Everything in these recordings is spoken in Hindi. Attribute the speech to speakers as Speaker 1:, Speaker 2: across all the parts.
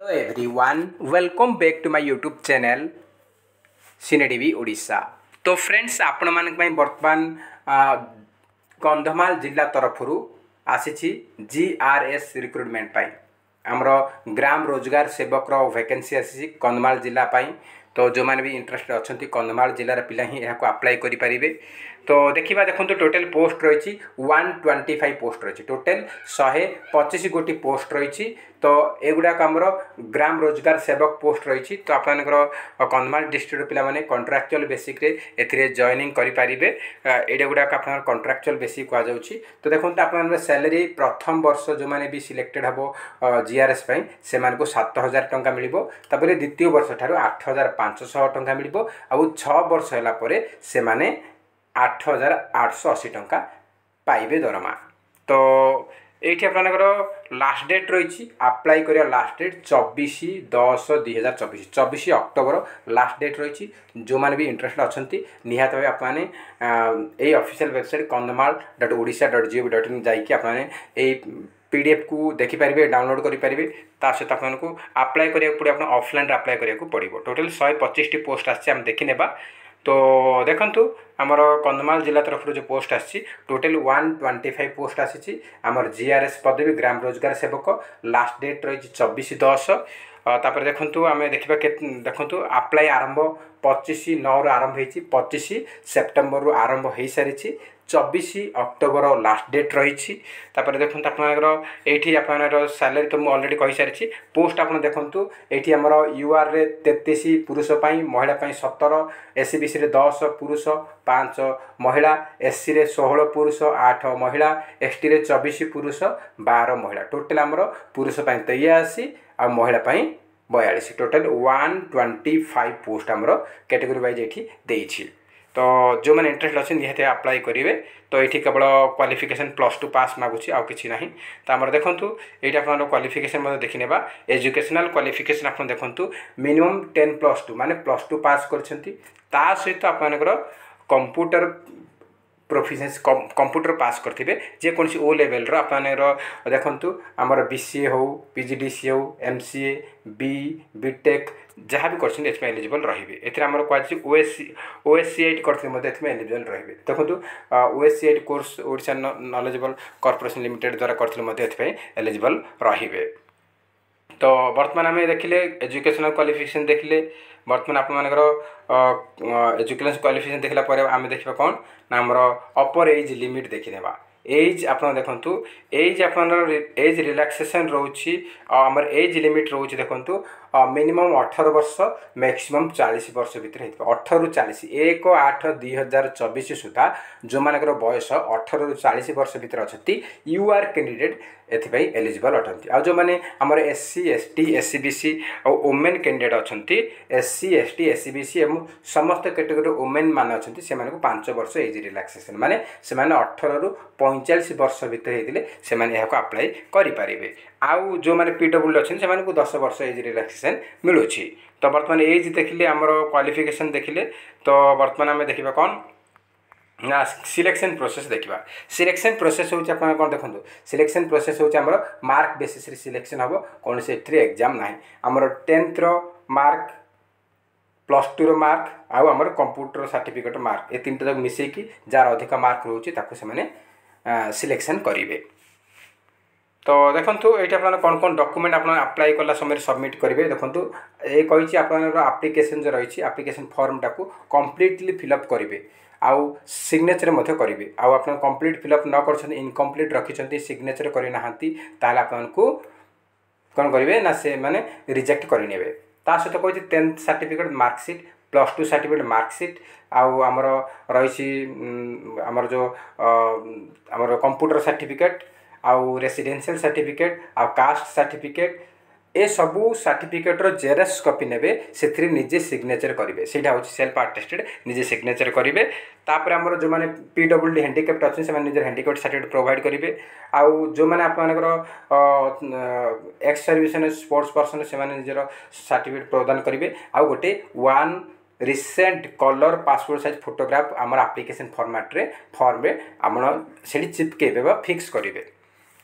Speaker 1: Hello everyone, welcome back to my YouTube channel Cine TV Odisha. तो फ्रेंड्स आपण मान बर्तमान कंधमाल जिला तरफ आसी GRS रिक्रुटमेंट पाई आमर ग्राम रोजगार सेवक वैकेंसी आसी कंधमाल जिला पाई। तो जो मैंने भी इंटरेस्टेड अच्छा कंधमाल जिलार पिला ही यहाँ अप्लाई करेंगे। तो देखा देखो टोटल पोस्ट रही 125 पोस्ट रही टोटल 125 गोटी पोस्ट रही। तो एगुड़ाक आमर ग्राम रोजगार सेवक पोस्ट रही। तो आपंकर कंधमाल डिस्ट्रिक्ट पिला माने कॉन्ट्रैक्चुअल बेसिक रे जॉइनिंग करेंगे। ये गुड़ाक आप कॉन्ट्रैक्चुअल बेसिक कह। तो देखो आप सैलरी प्रथम वर्ष जो मैंने भी सिलेक्टेड हम GRS से 7,000 टंका मिल। द्वितीय वर्ष ठार 8,500 टंका मिल। आउ 6 वर्ष है से 8,880 टंका पाइबे दरमा। तो ये आपंकर लास्ट डेट रही अप्लाई करिया last date 24/10/2024 24 October last date रही। जो मैंने भी इंटरेस्टेड अच्छा निहत भाव आपने यही ऑफिशियल वेबसाइट kandhamal.odisha.gov.in जाकि आपने PDF को देखिपारे डाउनलोड करेंगे। सहित आपको अप्लाई करा पड़े आप ऑफलाइन अप्लाई करा पड़ो। टोटल 125 पोस्ट आम देखने। तो देखंतु आमर कंधमाल जिला तरफ जो पोस्ट आसी टोटल 125 पोस्ट आसी आमर GRS पदवी ग्राम रोजगार सेवक लास्ट डेट रही 24/10। तापर देखंतु आमे देखिबा देखंतु अप्लाई आरंभ 25/9 आरंभ होईची 25 सेप्टेम्बर रु आरंभ हो सारी 24 अक्टोबर लास्ट डेट रही। तापर देखंतु आपनकर एठी आपनकर सैलरी तो मु ऑलरेडी कहि सारी पोस्ट आपन देखंतु एठी हमर UR रे 33 पुरुष पई महिला पई 17 SC/BC रे 10 पुरुष 5 महिला SC रे 16 पुरुष 8 महिला ST रे 24 पुरुष 12 महिला टोटल हमर पुरुष पई 83 आ महिला पई 42 टोटल 125 पोस्ट आमर कैटेगरी वाइज ये देइछि। तो जो मैंने इंटरेस्ट अच्छे निहत अप्लाई करेंगे। तो ये केवल क्वालिफिकेशन +2 पास मागुची आउ कि ना। तो आम देखूँ ये क्वालिफिकेशन देखने एजुकेशनल क्वालिफिकेशन आप देखूँ मिनिमम 10+2 माने +2 पास कर सहित आपंकर कंप्यूटर प्रोफिशिएंसी कंप्यूटर पास करथिबे जेकोसी ओ लेवल रो आपनर देखंतु हमर BCA हो PGDCA हो MCA BTech जहाँ भी करछन एथमे एलिजिबल रहिबे। एथरे हमर क्वालिटी OSCIT करथिबे मते एथमे एलिजिबल रहिबे। देखंतु OSCIT course Odisha knowledgeable corporation limited द्वारा करथिले मते एथमे एलिजिबल रहिबे। तो बर्तमान आम देखिले एजुकेशनल क्वालिफिकेशन देखिले बर्तमान आपर एजुकेशन क्वालिफिकेशन देखला आम देखा कौन ना आमर अपर एज लिमिट देखीने एज आप देखु एज आप एज रिलैक्सेशन रोची आमर एज लिमिट रोचे देखु मिनिमम 18 वर्ष मैक्सिमम 40 वर्ष भितर 18 रु 40 1/8/2024 सुधा जो मानकर बयस 18 रु 40 वर्ष भितर अच्छा UR कैंडिडेट एथि एलिजिबल अटंती। आ जो माने हमर SC ST SCBC और वुमेन कैंडिडेट अच्छा SC ST SCBC एवं समस्त कैटेगरी वुमेन मान अच्छा से 5 वर्ष एज रिलैक्सेशन माने से 18 रु 45 वर्ष भितर होते से अप्लाई करेंगे। आउ जो मैंने PW अच्छे से 10 वर्ष एज रिलैक्सेशन मिलूँ। तो बर्तमान एज देखिले आमर क्वालिफिकेशन देखिले। तो बर्तमान आम देखा कौन ना सिलेक्शन प्रोसेस देखा। सिलेक्शन प्रोसेस होची आपन कोन देखंतु सिलेक्शन प्रोसेस होची हमर मार्क बेसिस रे सिलेक्शन हबो कोन से एथरे एग्जाम नाही हमर 10th रो मार्क +2 रो मार्क आउ हमर कंप्यूटर सर्टिफिकेट मार्क ए तीनटा जग मिसै कि जार अधिक मार्क रहउची ताको से माने सिलेक्शन करिवे। तो देखंतु एटा आपन कोन डॉक्यूमेंट आपन अप्लाई करला समय सबमिट करिवे। देखंतु ए कहिछि आपन एप्लिकेशन जो रहिछि एप्लिकेशन फॉर्म टाको कंप्लीटली फिलअप करिवे आउ सिग्नेचर मध्य करेंगे। आउ आप कंप्लीट फिलअप न कर इनकम्प्लीट रखिंट सिग्नेचर करना आपको कौन करेंगे ना से माने रिजेक्ट करने। ता सहित कही 10th certificate marksheet +2 certificate marksheet आउ आमर रही आमर जो आमर कंप्यूटर सर्टिफिकेट आउ रेसिडेंशियल सर्टिफिकेट आउ कास्ट सर्टिफिकेट ए सबू सर्टिफिकेट रो जेरक्स कॉपी नेबे से निजे सिग्नेचर करेंगे। सेटा होची सेल्फ अटेस्टेड निजे सिग्नेचर करेंगे। तापर हमर जो माने PWD हैंडिकैप्ड अच्छे से निजे हैंडिकैप्ड सर्टिफिकेट प्रोवाइड करेंगे। आउ जो माने आपनकर एक्स सर्विसन स्पोर्ट्स पर्सन से निजर सर्टिफिकेट प्रदान करेंगे। आउ गोटे 1 recent colour passport size photograph आमर एप्लिकेशन फॉर्मेट रे फॉर्म रे आमर सेठी चिपकेबे बा फिक्स करेंगे।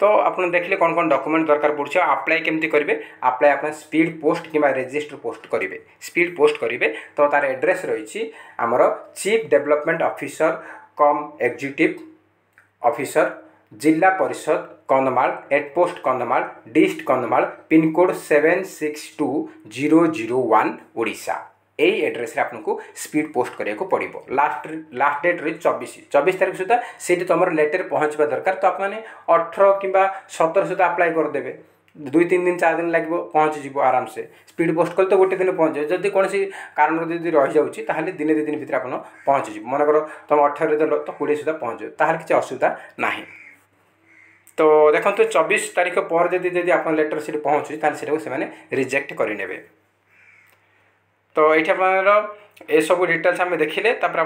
Speaker 1: तो आपन देखले कौन कौन डॉक्यूमेंट दरकार पड़छ अप्लाई केमती करेंगे अप्लाई आप स्पीड पोस्ट कि रजिस्टर पोस्ट करेंगे स्पीड पोस्ट करेंगे तो तार एड्रेस रही आमर chief development officer cum executive officer Zilla Parishad Kandhamal head post Kandhamal dist Kandhamal pincode 762001 Odisha यही एड्रेस रे आपको स्पीड पोस्ट करिया को पड़िबो। लास्ट डेट रही 24 तारीख सुधा से तुम लेटर पहुँचवा दरकार तो आपने 18 कि 17 सुधा अप्लाई करदे 2-3 दिन 4 दिन लगे पहुँची जीव आराम से स्पीड पोस्ट कल तो गोटे दिन पहुँचे जदि कौन कारण रही जाऊँगी ताहले दिने 2 दिन भितर आप पहुँची जीव मनकर तुम 18 देल तो 20 सुधा पहुँच ताहले किसी असुविधा नहीं। तो देखो 24 तारीख पर जदि आप लेटर से पहुँची ताहले रिजेक्ट करेंगे। तो ये आप ये सब डिटेल्स आम देखिले आप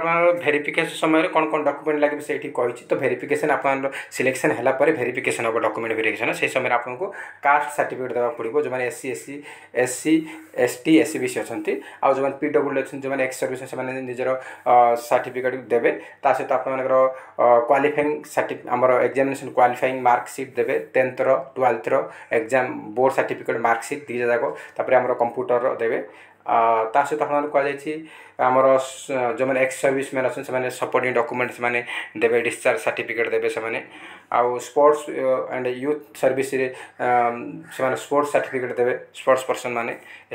Speaker 1: भेरिफिकेशन समय कौन कौन डॉक्यूमेंट लगे से कही तो भेरिफिकेशन आप सिलेक्शन है भेरिफिकेशन हम डॉक्यूमेंट भेरिफिकेशन से समय आपको कास्ट सर्टिफिकेट देवा पड़ो जो SC ST SC अच्छी आउ जो PWD अच्छे जो एक्स सर्विस से निजर सर्टिफिकेट देवे सहित आप क्वालिफाइंग सर्टिफिकेट आम एग्जामिनेशन क्वालिफाइंग मार्कसीट देवे 10th 12th exam board certificate marksheet दी जाक आम कंप्यूटर देवे ता सहित आमर जो मैंने एक्स सर्विस मैन अच्छे से सपोर्टिंग डॉक्यूमेंट से देवे डिस्चार्ज सर्टिफिकेट देवे से आउ स्पोर्ट्स एंड यूथ सर्विस से स्पोर्ट्स सर्टिफिकेट देवे स्पोर्ट्स पर्सन मैंने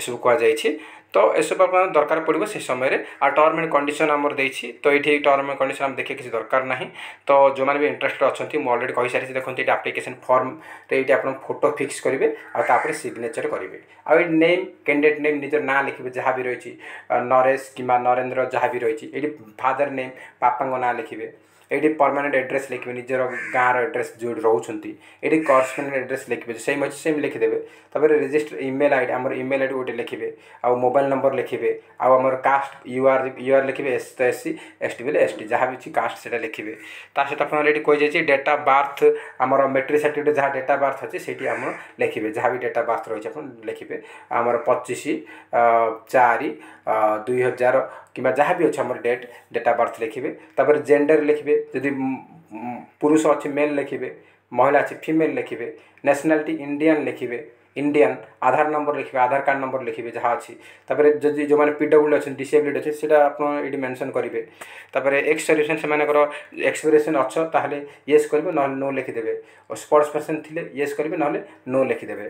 Speaker 1: यू कहुई तो यू आप दरकार पड़ो से समय आ टर्म एंड कंडीशन आमर देती तो ये टर्म एंड कंडीशन आम देखिए किसी दरकार ना तो जो मैंने भी इंटरेस्टेड अच्छा मुझे अलरेडी कही सारी देखते ये आप्लिकेसन फॉर्म तो ये आप फोटो फिक्स करेंगे आपर सिग्नेचर करेंगे आ नेम कैंडिडेट नेम निजर ना लिखे जहाँ भी रही नरेश कि नरेंद्र जहाँ भी रही ये फादर नेम पापा ना लिखे ये परमानेंट एड्रेस लिखे निजर गाँव एड्रेस जो रोच ये करस्पॉन्डेंट एड्रेस लिखे सेम अच्छे सेम लिखिदेवे तब रजिस्टर ईमेल आईडी आम ईमेल आईडी गोटे लिखे आउ मोबाइल नंबर लिखे आमर कास्ट यूआर लिखे एस तो SC ST बोले ST जहाँ भी कास्ट से लिखे सहित आप कही डेट ऑफ बर्थ आमर मैट्रिक सर्टिफिकेट जहाँ डेट ऑफ बर्थ अच्छे से आम लिखे जहाँ भी डेट ऑफ बर्थ रही है लिखे आमर 25/4/2000 कि जहाँ भी अच्छे आम डेट ऑफ बर्थ लिखे तापर जेंडर लिखे जदि पुरुष अच्छे मेल लिखे महिला अच्छे फीमेल लिखे नेशनलिटी इंडियन लिखे इंडियन आधार नंबर लिखे आधार कार्ड नंबर लिखे जहाँ अच्छी तापर जदि जो मैंने PWD अच्छे डिसेबल्ड अच्छे से ये मेंशन करेंगे तापर एक्स सर्विस से एक्सपीरियंस अच्छो ताहले येस करेंगे ना नो लिखिदेवे और स्पोर्ट्स पर्सन थे येस करेंगे ना नो लिखिदेवे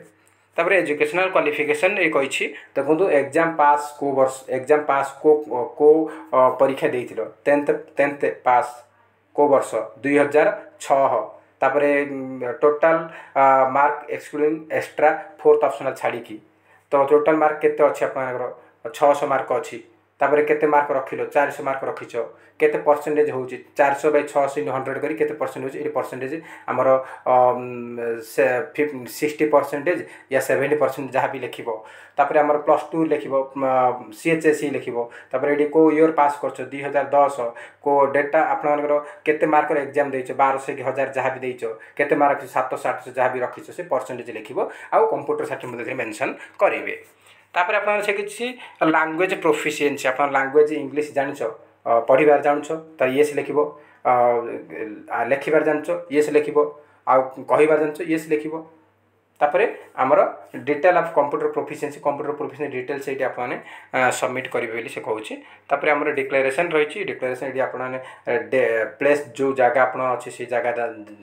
Speaker 1: तापर एजुकेशनल क्वालिफिकेशन ये कही देखो एग्जाम पास को वर्ष एग्जाम पास को परीक्षा देइथिलो 10th पास को वर्ष 2006 तापरे total mark excluding extra 4th optional छाड़ी तो टोटाल मार्क केते अच्छे आप 600 मार्क अच्छी तापर केते मार्क रखिलो 400 मार्क रखिछ केते परसेंटेज हो 400/600 100 करी केते परसेंट हो परसेंटेज आमर 60% या 70% जहाँ भी लिखिबो तापर आमर +2 लिखिबो CHSE लिखिबो तापर एडी को ईयर पास करछ 2010 को डेटा आपनकर केते मार्क एग्जाम देइछ 1200 कि 1000 जहाँ भी देइछ केते मार्क 700 800 जहाँ भी रखिछ से परसेंटेज लिखिबो आ कंप्यूटर सर्टिफिकेट मेंशन करेंगे तापर आप किसी लैंग्वेज प्रोफिशिएंसी आप लैंग्वेज इंग्लिश जानिछ पढ़िबार जानुछ तो येस लिख लिखबार जानुछ येस लिख आ कहबार जानुछ येस लिख तापर आमर detail of computer proficiency detail से आपने सबमिट करेंगे से कहूँ तापर आमर डिक्लेरेशन रही डिक्लेरेशन ये आपने प्लेस जो जगह आप अच्छे से जगह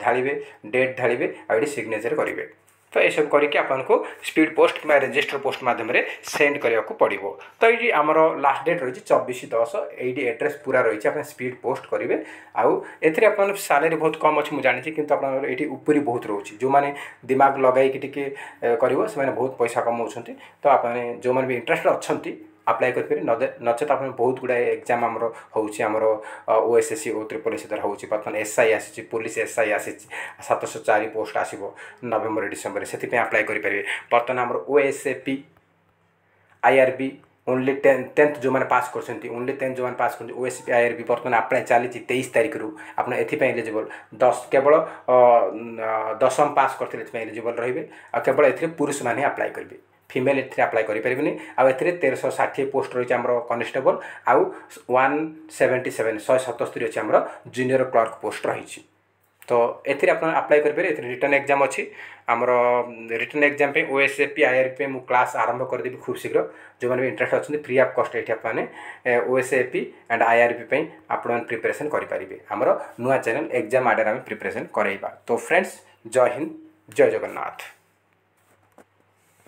Speaker 1: ढालिबे डेट ढालिबे आ सिग्नेचर करेंगे तो ये सब करके आपको स्पीड पोस्ट कि रजिस्टर पोस्ट माध्यम सेंड करने को पड़ो तो ये आमर लास्ट डेट रही 24/10 ये एड्रेस पूरा रही आप स्पीड पोस्ट करेंगे आउ एथरे आप सालेरी बहुत कम अच्छे मुझे जानी कि ये उपरी बहुत रोचे जो मैंने दिमाग लगे टी कर बहुत पैसा कमाऊँ तो आपने जो मैंने भी इंटरेस्ट अच्छा अप्लाई करेंगे नचेत आप बहुत गुड़ाए एग्जाम आमर होमर OSSC O3 हो बर्तमान SI आसी पुलिस SI आसी 704 पोस्ट आसो नवेम्बर डिसेम्बर से अप्लाई करेंगे बर्तमान आमर OSAP IRB ओनली 10th जो मैंने पास कर ओनली 10th जो मैंने पास कर OSAP IRB बर्तमान अप्लाई चली 23 तारीख रू आप एलिजिबल 10 केवल 10th पास करते एलिजिबल रे केवल ए पुरुष मैंने अप्लाई करेंगे फीमेल एथरे अप्लाई करेंगे आउ 1360 पोस्ट रही आम कनेस्टेबल आउ 177 177 अच्छे आम जूनियर क्लर्क पोस्ट रही तो एथिरे आप अप्लाई करेंगे। रिटर्न एग्जाम अच्छी आमर रिटर्न एग्जाम पे ओएसएपी आईआरपी मु क्लास आरंभ करदेवी खूब शीघ्र जो मैंने इंटरेस्ट अच्छे फ्री ऑफ कॉस्ट ये आपने ओएसएपी एंड आईआरपी आप प्रिपरेशन करेंगे आमर नुआ चैनल एग्जाम आडर आम प्रिपरेशन कराइबा। तो फ्रेंड्स जय हिंद जय जगन्नाथ।